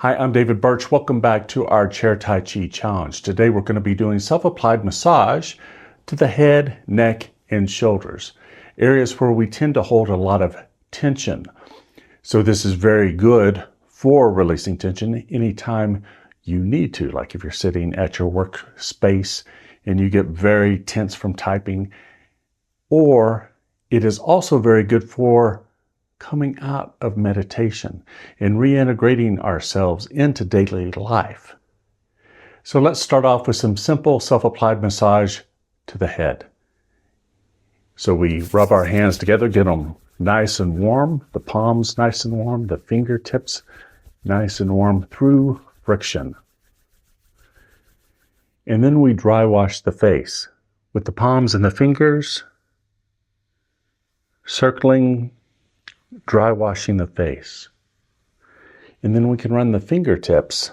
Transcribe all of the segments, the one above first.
Hi, I'm David Birch. Welcome back to our Chair Tai Chi challenge. Today we're going to be doing self-applied massage to the head, neck, and shoulders, areas where we tend to hold a lot of tension. So this is very good for releasing tension anytime you need to, like if you're sitting at your workspace and you get very tense from typing, or it is also very good for coming out of meditation and reintegrating ourselves into daily life. So let's start off with some simple self-applied massage to the head. So we rub our hands together, get them nice and warm, the palms nice and warm, the fingertips nice and warm through friction. And then we dry wash the face with the palms and the fingers circling, dry washing the face. And then we can run the fingertips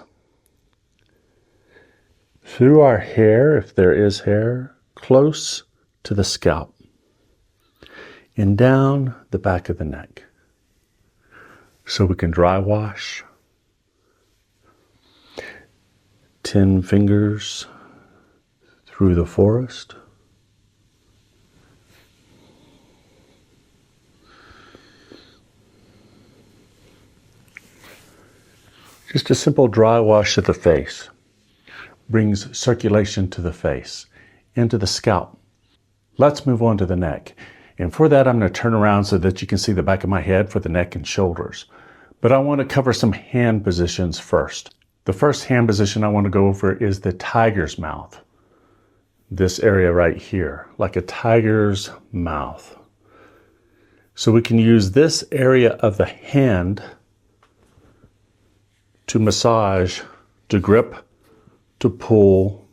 through our hair, if there is hair, close to the scalp and down the back of the neck. So we can dry wash 10 fingers through the forest. Just a simple dry wash of the face brings circulation to the face, into the scalp. Let's move on to the neck. And for that, I'm going to turn around so that you can see the back of my head for the neck and shoulders. But I want to cover some hand positions first. The first hand position I want to go over is the tiger's mouth. This area right here, like a tiger's mouth. So we can use this area of the hand to massage, to grip, to pull,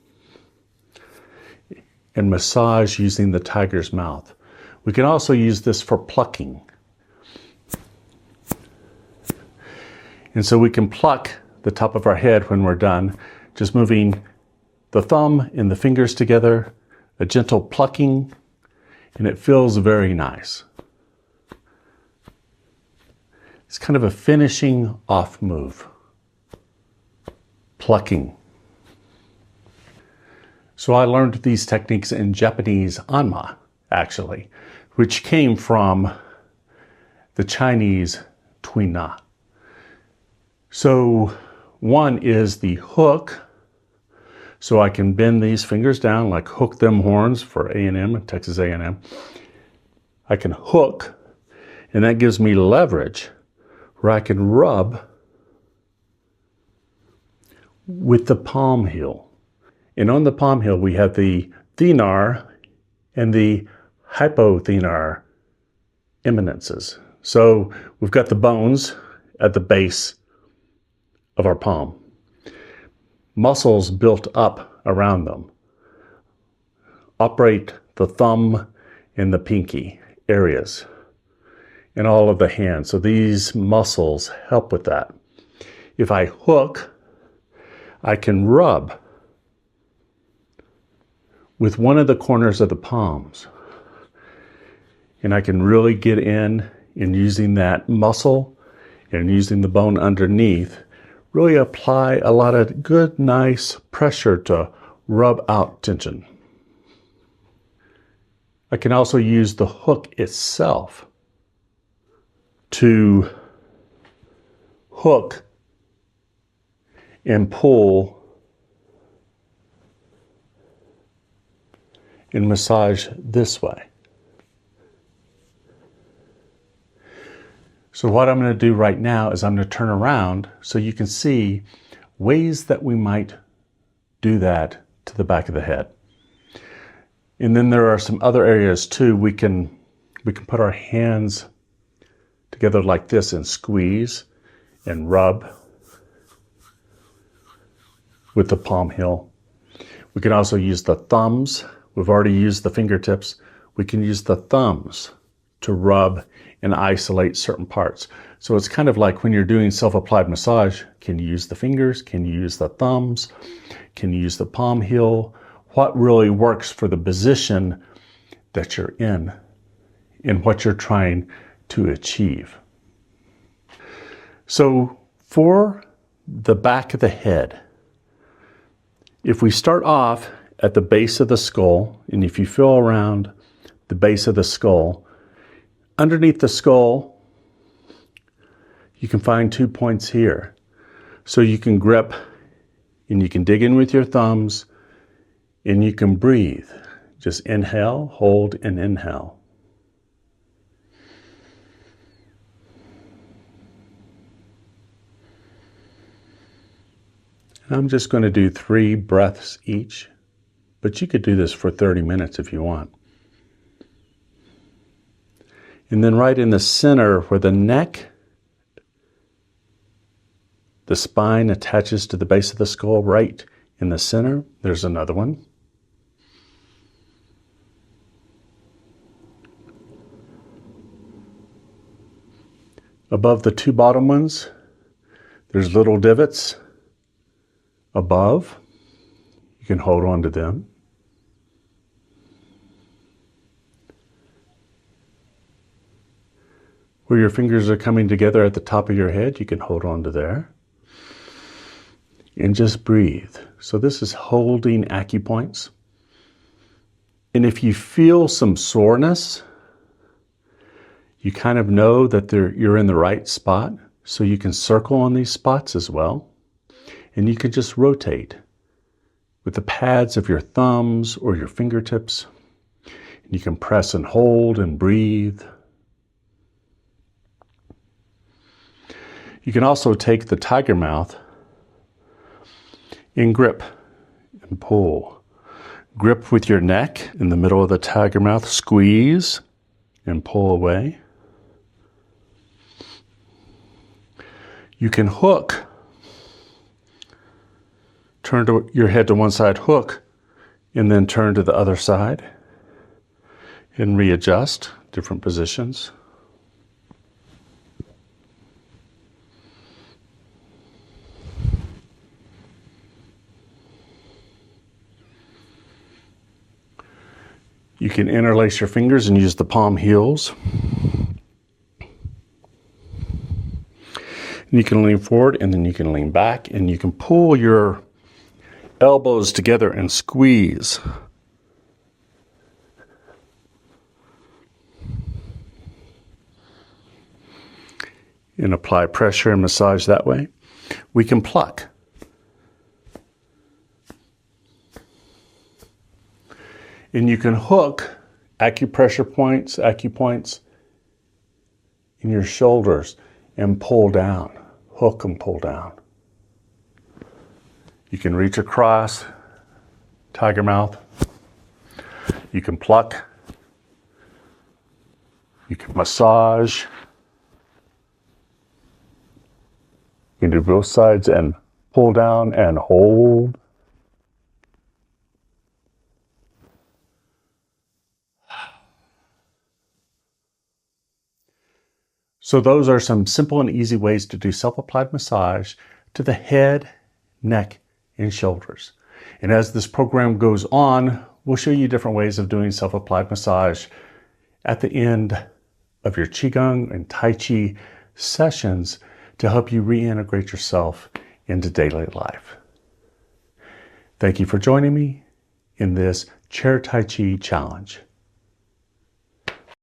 and massage using the tiger's mouth. We can also use this for plucking. And so we can pluck the top of our head when we're done, just moving the thumb and the fingers together, a gentle plucking, and it feels very nice. It's kind of a finishing off move. Plucking. So I learned these techniques in Japanese Anma, actually, which came from the Chinese Tuina. So one is the hook. So I can bend these fingers down, like hook them horns for A&M, Texas A&M. I can hook, and that gives me leverage where I can rub with the palm heel. And on the palm heel, we have the thenar and the hypothenar eminences. So we've got the bones at the base of our palm. Muscles built up around them. Operate the thumb and the pinky areas and all of the hands. So these muscles help with that. If I hook, I can rub with one of the corners of the palms. And I can really get in using that muscle and using the bone underneath, really apply a lot of good, nice pressure to rub out tension. I can also use the hook itself to hook and pull and massage this way. So what I'm going to do right now is I'm going to turn around so you can see ways that we might do that to the back of the head. And then there are some other areas too. We can put our hands together like this and squeeze and rub with the palm heel. We can also use the thumbs. We've already used the fingertips. We can use the thumbs to rub and isolate certain parts. So it's kind of like when you're doing self-applied massage, can you use the fingers? Can you use the thumbs? Can you use the palm heel? What really works for the position that you're in and what you're trying to achieve. So for the back of the head. If we start off at the base of the skull, and if you feel around the base of the skull, underneath the skull, you can find 2 points here. So you can grip and you can dig in with your thumbs and you can breathe. Just inhale, hold, and inhale. And I'm just going to do 3 breaths each, but you could do this for 30 minutes if you want. And then right in the center where the neck, the spine attaches to the base of the skull, right in the center, there's another one. Above the 2 bottom ones, there's little divots above. You can hold on to them. Where your fingers are coming together at the top of your head, you can hold on to there. And just breathe. So this is holding acupoints. And if you feel some soreness, you kind of know that you're in the right spot. So you can circle on these spots as well. And you can just rotate with the pads of your thumbs or your fingertips. And you can press and hold and breathe. You can also take the tiger mouth and grip and pull. Grip with your neck in the middle of the tiger mouth, squeeze and pull away. You can hook. Turn your head to one side, hook, and then turn to the other side and readjust different positions. You can interlace your fingers and use the palm heels. And you can lean forward and then you can lean back and you can pull your elbows together and squeeze. And apply pressure and massage that way. We can pluck. And you can hook acupressure points, acupoints in your shoulders and pull down. Hook and pull down. You can reach across, tiger mouth. You can pluck. You can massage. You can do both sides and pull down and hold. So those are some simple and easy ways to do self-applied massage to the head, neck, and shoulders. And as this program goes on, we'll show you different ways of doing self-applied massage at the end of your Qigong and Tai Chi sessions to help you reintegrate yourself into daily life. Thank you for joining me in this Chair Tai Chi challenge.